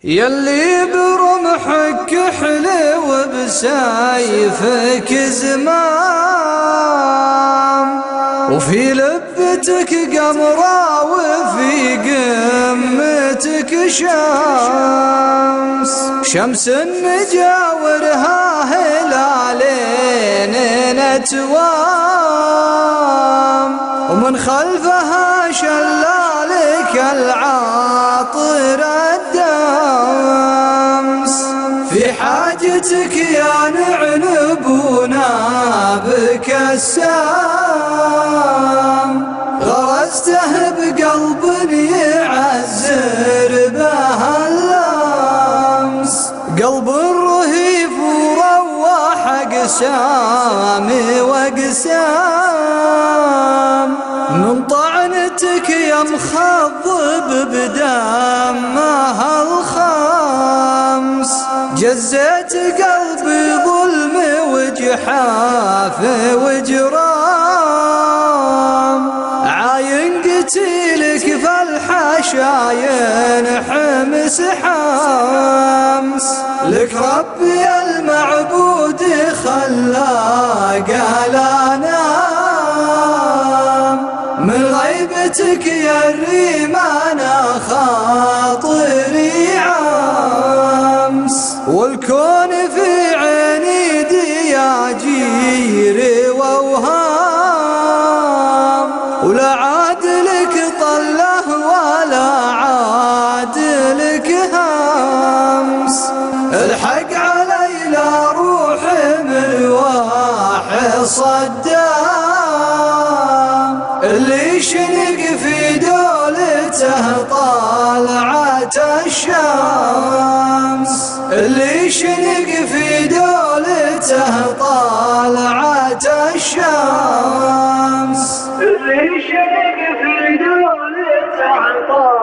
يلي برمحك كحل وبسيفك زمام، وفي لبتك قمرة وفي قمتك شمس مجاورها هلالين نتوام، ومن خلفها شلالك العاطر الدامس. في حاجتك يا نعنبونا بك السام، غرسته بقلب يعزر به اللمس، قلب رهيف وروح اقسام واقسام، من طعنتك يا مخضب بدمها الخمس. جزيت قلبي ظلم وجحاف وجرام، عاين قتيلك فالحشاين حمس حمس. لك ربي المعبود خلاق الانام، من غيبتك يا الريمانة خاطري عمس. والكون في عيني دياجير واوهام، ولا عاد لك طله ولا عاد لك همس. الحق علي لا روح مرواح صدام، اللي شنق في دولته طالعة الشمس، اللي شنق في دولته طالعة الشمس، اللي شنق في دولته طالعة